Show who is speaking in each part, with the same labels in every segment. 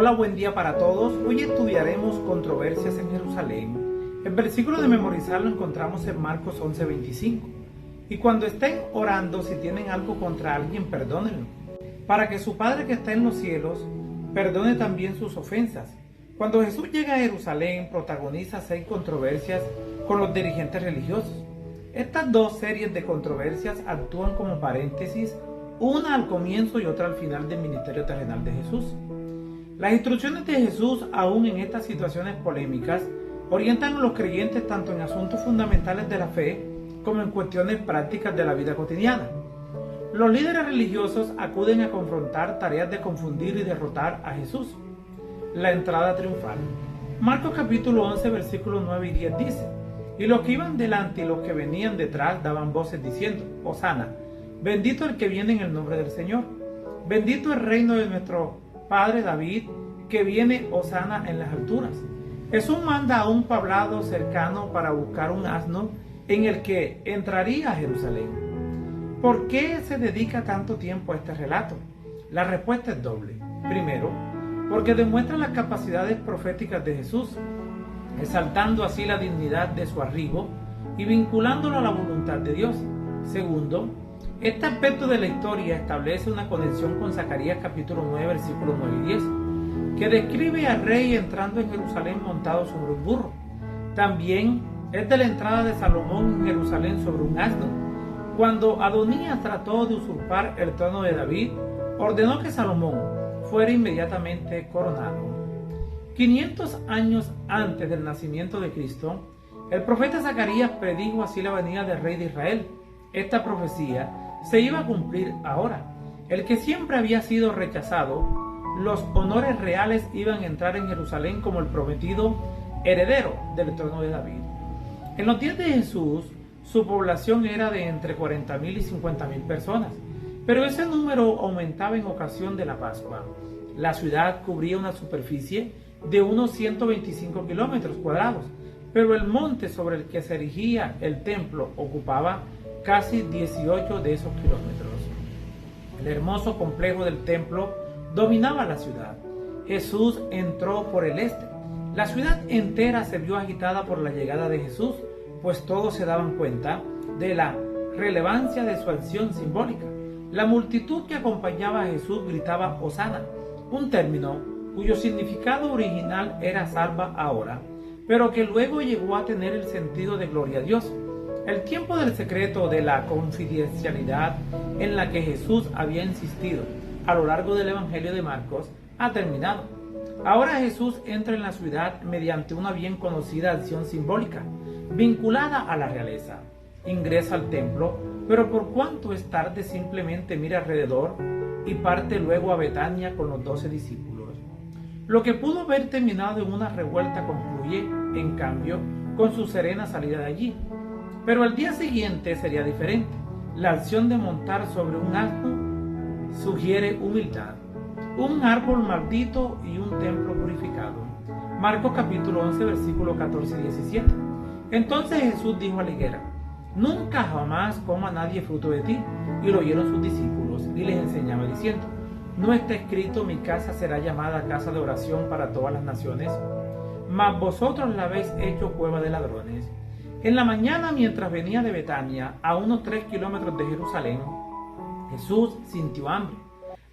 Speaker 1: Hola, buen día para todos. Hoy estudiaremos controversias en Jerusalén. El versículo de memorizar lo encontramos en Marcos 11:25. Y cuando estén orando, si tienen algo contra alguien, perdónenlo, para que su Padre que está en los cielos perdone también sus ofensas. Cuando Jesús llega a Jerusalén, protagoniza 6 controversias con los dirigentes religiosos. Estas 2 series de controversias actúan como paréntesis, una al comienzo y otra al final del ministerio terrenal de Jesús. Las instrucciones de Jesús, aún en estas situaciones polémicas, orientan a los creyentes tanto en asuntos fundamentales de la fe como en cuestiones prácticas de la vida cotidiana. Los líderes religiosos acuden a confrontar tareas de confundir y derrotar a Jesús. La entrada triunfal. Marcos capítulo 11, versículos 9 y 10 dice: Y los que iban delante y los que venían detrás daban voces diciendo: Hosana, bendito el que viene en el nombre del Señor. Bendito el reino de nuestro Padre David, que viene Hosana en las alturas. Jesús manda a un poblado cercano para buscar un asno en el que entraría a Jerusalén. ¿Por qué se dedica tanto tiempo a este relato? La respuesta es doble. Primero, porque demuestra las capacidades proféticas de Jesús, exaltando así la dignidad de su arribo y vinculándolo a la voluntad de Dios. Segundo, este aspecto de la historia establece una conexión con Zacarías capítulo 9, versículos 9 y 10, que describe al rey entrando en Jerusalén montado sobre un burro. También es de la entrada de Salomón en Jerusalén sobre un asno. Cuando Adonías trató de usurpar el trono de David, ordenó que Salomón fuera inmediatamente coronado. 500 años antes del nacimiento de Cristo, el profeta Zacarías predijo así la venida del rey de Israel. Esta profecía se iba a cumplir ahora. El que siempre había sido rechazado, los honores reales iban a entrar en Jerusalén como el prometido heredero del trono de David. En los días de Jesús, su población era de entre 40.000 y 50.000 personas, pero ese número aumentaba en ocasión de la Pascua. La ciudad cubría una superficie de unos 125 kilómetros cuadrados, pero el monte sobre el que se erigía el templo ocupaba casi 18 de esos kilómetros. El hermoso complejo del templo dominaba la ciudad. Jesús entró por el este. La ciudad entera se vio agitada por la llegada de Jesús, pues todos se daban cuenta de la relevancia de su acción simbólica. La multitud que acompañaba a Jesús gritaba Hosana, un término cuyo significado original era salva ahora, pero que luego llegó a tener el sentido de gloria a Dios. El tiempo del secreto de la confidencialidad en la que Jesús había insistido a lo largo del Evangelio de Marcos ha terminado. Ahora Jesús entra en la ciudad mediante una bien conocida acción simbólica, vinculada a la realeza. Ingresa al templo, pero por cuanto es tarde simplemente mira alrededor y parte luego a Betania con los 12 discípulos. Lo que pudo haber terminado en una revuelta concluye, en cambio, con su serena salida de allí. Pero al día siguiente sería diferente. La acción de montar sobre un asno sugiere humildad, un árbol maldito y un templo purificado. Marcos capítulo 11, versículos 14 y 17. Entonces Jesús dijo a la higuera: Nunca jamás coma nadie fruto de ti. Y lo oyeron sus discípulos, y les enseñaba diciendo: ¿No está escrito: mi casa será llamada casa de oración para todas las naciones? Mas vosotros la habéis hecho cueva de ladrones. En la mañana, mientras venía de Betania, a unos 3 kilómetros de Jerusalén, Jesús sintió hambre.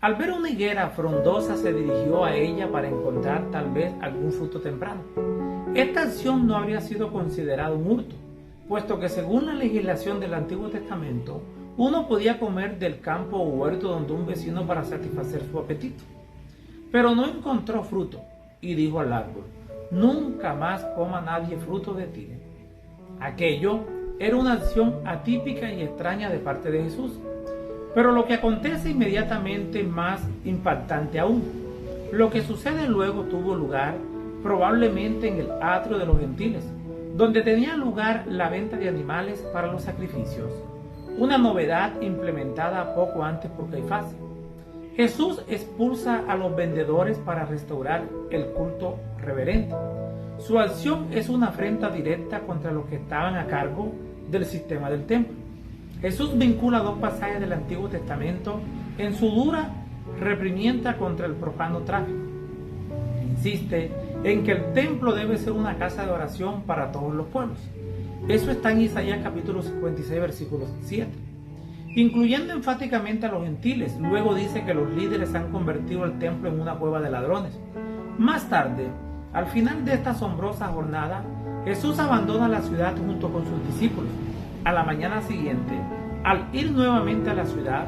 Speaker 1: Al ver una higuera frondosa, se dirigió a ella para encontrar tal vez algún fruto temprano. Esta acción no habría sido considerada un hurto, puesto que según la legislación del Antiguo Testamento, uno podía comer del campo o huerto donde un vecino para satisfacer su apetito. Pero no encontró fruto y dijo al árbol: Nunca más coma nadie fruto de ti. Aquello era una acción atípica y extraña de parte de Jesús. Pero lo que acontece inmediatamente más impactante aún. Lo que sucede luego tuvo lugar probablemente en el atrio de los gentiles, donde tenía lugar la venta de animales para los sacrificios, una novedad implementada poco antes por Caifás. Jesús expulsa a los vendedores para restaurar el culto reverente. Su acción es una afrenta directa contra los que estaban a cargo del sistema del templo. Jesús vincula 2 pasajes del Antiguo Testamento en su dura reprimienda contra el profano tráfico. insiste en que el templo debe ser una casa de oración para todos los pueblos. Eso está en Isaías capítulo 56, versículo 7. Incluyendo enfáticamente a los gentiles, luego dice que los líderes han convertido el templo en una cueva de ladrones. Más tarde, al final de esta asombrosa jornada, Jesús abandona la ciudad junto con sus discípulos. A la mañana siguiente, al ir nuevamente a la ciudad,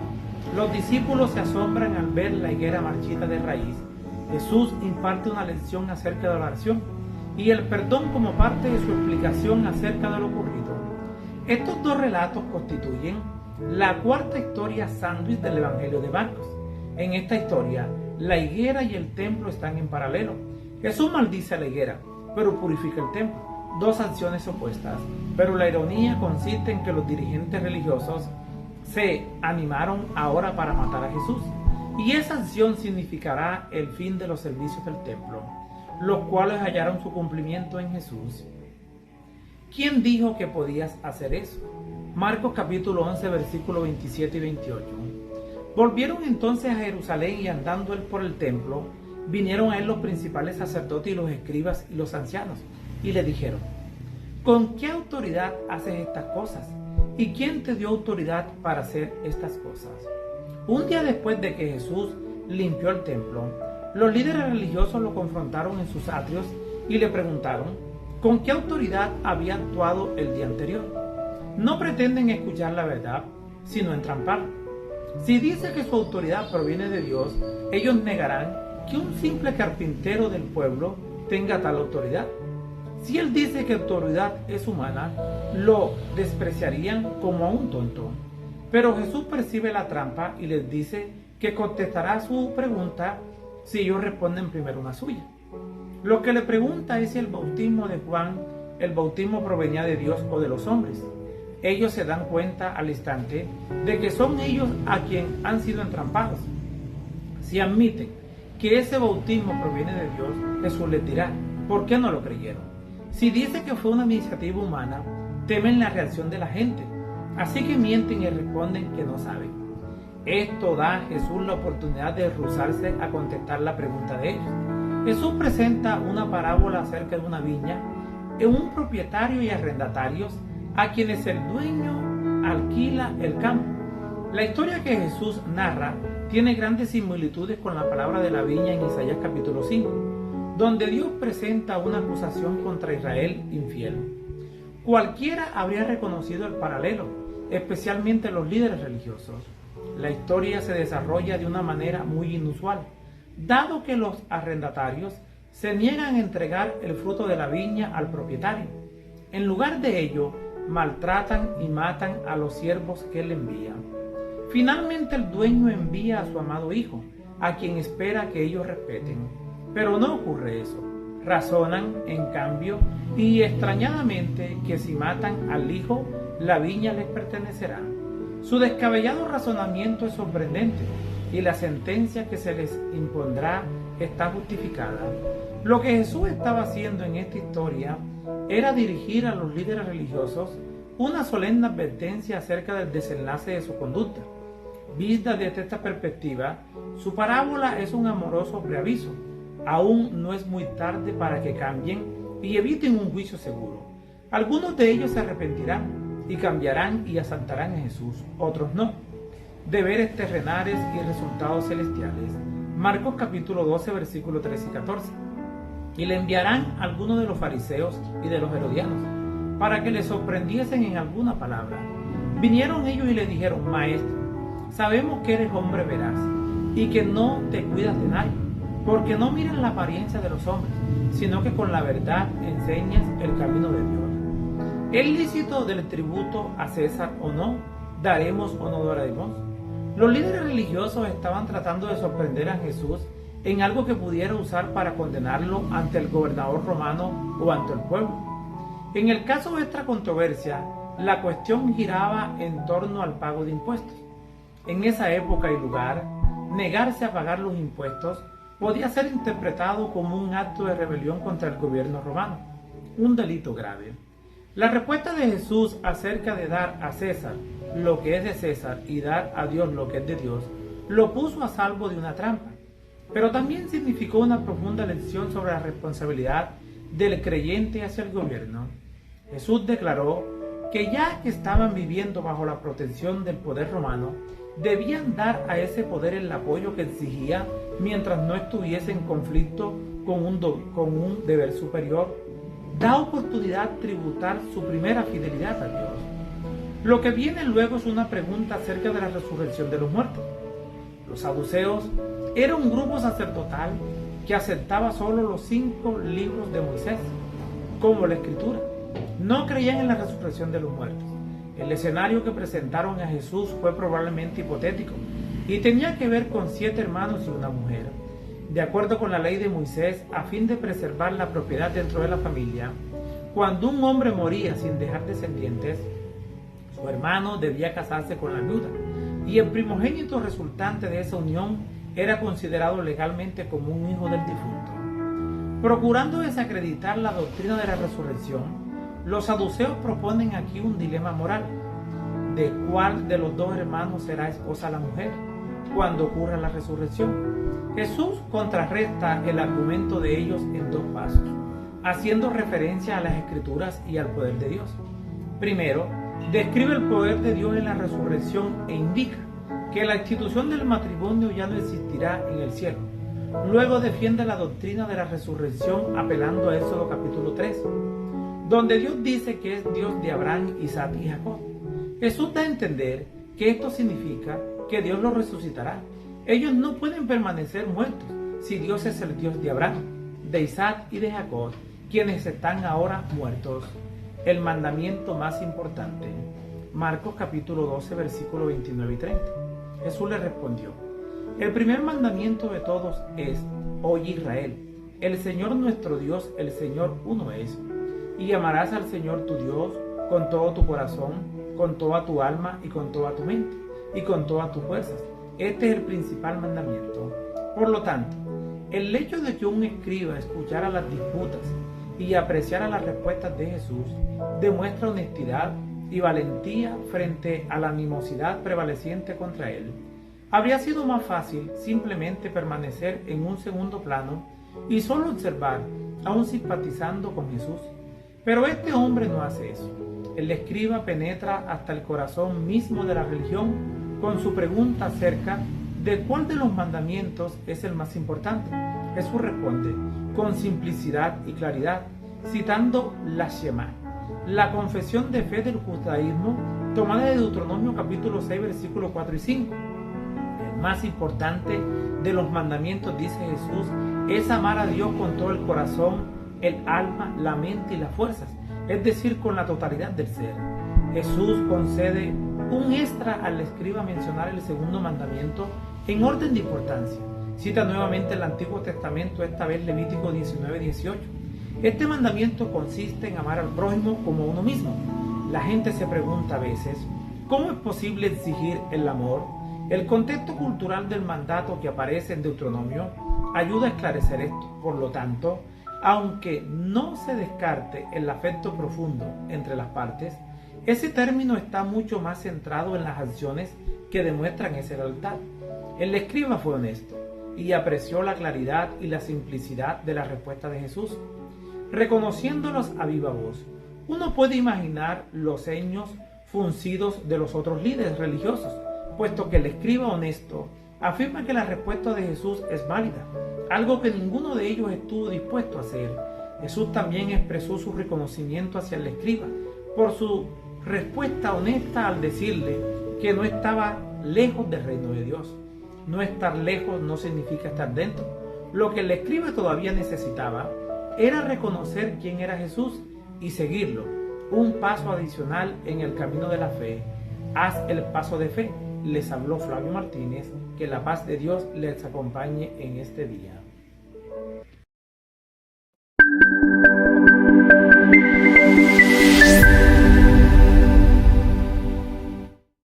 Speaker 1: los discípulos se asombran al ver la higuera marchita de raíz. Jesús imparte una lección acerca de la oración y el perdón como parte de su explicación acerca de lo ocurrido. Estos dos relatos constituyen la cuarta historia sándwich del Evangelio de Marcos. En esta historia, la higuera y el templo están en paralelo. Jesús maldice a la higuera, pero purifica el templo. Dos acciones opuestas, pero la ironía consiste en que los dirigentes religiosos se animaron ahora para matar a Jesús, y esa acción significará el fin de los servicios del templo, los cuales hallaron su cumplimiento en Jesús. ¿Quién dijo que podías hacer eso? Marcos capítulo 11, versículos 27 y 28. Volvieron entonces a Jerusalén y andando él por el templo, vinieron a él los principales sacerdotes y los escribas y los ancianos, y le dijeron: ¿con qué autoridad haces estas cosas? ¿Y quién te dio autoridad para hacer estas cosas? Un día después de que Jesús limpió el templo, los líderes religiosos lo confrontaron en sus atrios y le preguntaron con qué autoridad había actuado el día anterior. No pretenden escuchar la verdad, sino entramparla. Si dice que su autoridad proviene de Dios, ellos negarán que un simple carpintero del pueblo tenga tal autoridad. Si él dice que autoridad es humana, lo despreciarían como a un tonto. Pero Jesús percibe la trampa y les dice que contestará su pregunta si ellos responden primero una suya. Lo que le pregunta es si el bautismo de Juan, el bautismo provenía de Dios o de los hombres. Ellos se dan cuenta al instante de que son ellos a quien han sido entrampados. Si admiten que ese bautismo proviene de Dios, Jesús les dirá: ¿por qué no lo creyeron? Si dice que fue una iniciativa humana, temen la reacción de la gente, así que mienten y responden que no saben. Esto da a Jesús la oportunidad de rehusarse a contestar la pregunta de ellos. Jesús presenta una parábola acerca de una viña en un propietario y arrendatarios a quienes el dueño alquila el campo. La historia que Jesús narra tiene grandes similitudes con la palabra de la viña en Isaías capítulo 5, donde Dios presenta una acusación contra Israel infiel. Cualquiera habría reconocido el paralelo, especialmente los líderes religiosos. La historia se desarrolla de una manera muy inusual, dado que los arrendatarios se niegan a entregar el fruto de la viña al propietario. En lugar de ello, maltratan y matan a los siervos que él envía. Finalmente el dueño envía a su amado hijo, a quien espera que ellos respeten. Pero no ocurre eso. Razonan, en cambio, y extrañadamente, que si matan al hijo, la viña les pertenecerá. Su descabellado razonamiento es sorprendente, y la sentencia que se les impondrá está justificada. Lo que Jesús estaba haciendo en esta historia era dirigir a los líderes religiosos una solemne advertencia acerca del desenlace de su conducta. Vista desde esta perspectiva, su parábola es un amoroso preaviso. Aún no es muy tarde para que cambien y eviten un juicio seguro. Algunos de ellos se arrepentirán y cambiarán y asaltarán a Jesús, otros no. Deberes terrenales y resultados celestiales. Marcos capítulo 12, versículos 13 y 14. Y le enviarán a algunos de los fariseos y de los herodianos, para que le sorprendiesen en alguna palabra. Vinieron ellos y le dijeron: Maestro, sabemos que eres hombre veraz, y que no te cuidas de nadie, porque no miras la apariencia de los hombres, sino que con la verdad enseñas el camino de Dios. ¿Es lícito del tributo a César o no? ¿Daremos o no daremos? Los líderes religiosos estaban tratando de sorprender a Jesús en algo que pudiera usar para condenarlo ante el gobernador romano o ante el pueblo. En el caso de esta controversia, la cuestión giraba en torno al pago de impuestos. En esa época y lugar, negarse a pagar los impuestos podía ser interpretado como un acto de rebelión contra el gobierno romano, un delito grave. La respuesta de Jesús acerca de dar a César lo que es de César y dar a Dios lo que es de Dios, lo puso a salvo de una trampa. pero también significó una profunda lección sobre la responsabilidad del creyente hacia el gobierno. Jesús declaró que ya que estaban viviendo bajo la protección del poder romano, debían dar a ese poder el apoyo que exigía mientras no estuviese en conflicto con un deber superior. Da oportunidad tributar su primera fidelidad a Dios. Lo que viene luego es una pregunta acerca de la resurrección de los muertos. Los saduceos eran un grupo sacerdotal que aceptaba solo los 5 libros de Moisés, como la Escritura. No creían en la resurrección de los muertos. El escenario que presentaron a Jesús fue probablemente hipotético y tenía que ver con 7 hermanos y una mujer. De acuerdo con la ley de Moisés, a fin de preservar la propiedad dentro de la familia, cuando un hombre moría sin dejar descendientes, su hermano debía casarse con la viuda, y el primogénito resultante de esa unión era considerado legalmente como un hijo del difunto. Procurando desacreditar la doctrina de la resurrección, los saduceos proponen aquí un dilema moral. ¿De cuál de los 2 hermanos será esposa la mujer cuando ocurra la resurrección? Jesús contrarresta el argumento de ellos en 2 pasos, haciendo referencia a las Escrituras y al poder de Dios. Primero, describe el poder de Dios en la resurrección e indica que la institución del matrimonio ya no existirá en el cielo. Luego defiende la doctrina de la resurrección apelando a Éxodo capítulo 3, donde Dios dice que es Dios de Abraham, Isaac y Jacob. Jesús da a entender que esto significa que Dios los resucitará. Ellos no pueden permanecer muertos si Dios es el Dios de Abraham, de Isaac y de Jacob, quienes están ahora muertos. El mandamiento más importante. Marcos capítulo 12, versículos 29 y 30. Jesús le respondió: el primer mandamiento de todos es: oye Israel, el Señor nuestro Dios, el Señor uno es, y amarás al Señor tu Dios con todo tu corazón, con toda tu alma y con toda tu mente, y con todas tus fuerzas. Este es el principal mandamiento. Por lo tanto, el hecho de que un escriba escuchara las disputas y apreciara las respuestas de Jesús demuestra honestidad y valentía frente a la animosidad prevaleciente contra él. Habría sido más fácil simplemente permanecer en un segundo plano y solo observar, aún simpatizando con Jesús. Pero este hombre no hace eso. El escriba penetra hasta el corazón mismo de la religión con su pregunta acerca de cuál de los mandamientos es el más importante. Jesús responde con simplicidad y claridad, citando la Shema, la confesión de fe del judaísmo tomada de Deuteronomio capítulo 6, versículos 4 y 5. El más importante de los mandamientos, dice Jesús, es amar a Dios con todo el corazón, el alma, la mente y las fuerzas, es decir, con la totalidad del ser. Jesús concede un extra al escriba mencionar el segundo mandamiento en orden de importancia. Cita nuevamente el Antiguo Testamento, esta vez Levítico 19:18. Este mandamiento consiste en amar al prójimo como uno mismo. La gente se pregunta a veces, ¿cómo es posible exigir el amor? El contexto cultural del mandato que aparece en Deuteronomio ayuda a esclarecer esto. Por lo tanto, aunque no se descarte el afecto profundo entre las partes, ese término está mucho más centrado en las acciones que demuestran esa lealtad. El escriba fue honesto y apreció la claridad y la simplicidad de la respuesta de Jesús. Reconociéndolos a viva voz, uno puede imaginar los ceños fruncidos de los otros líderes religiosos, puesto que el escriba honesto afirma que la respuesta de Jesús es válida, algo que ninguno de ellos estuvo dispuesto a hacer. Jesús también expresó su reconocimiento hacia el escriba por su respuesta honesta al decirle que no estaba lejos del reino de Dios. No estar lejos no significa estar dentro. Lo que el escriba todavía necesitaba era reconocer quién era Jesús y seguirlo, un paso adicional en el camino de la fe. Haz el paso de fe. Les habló Flavio Martínez. Que la paz de Dios les acompañe en este día.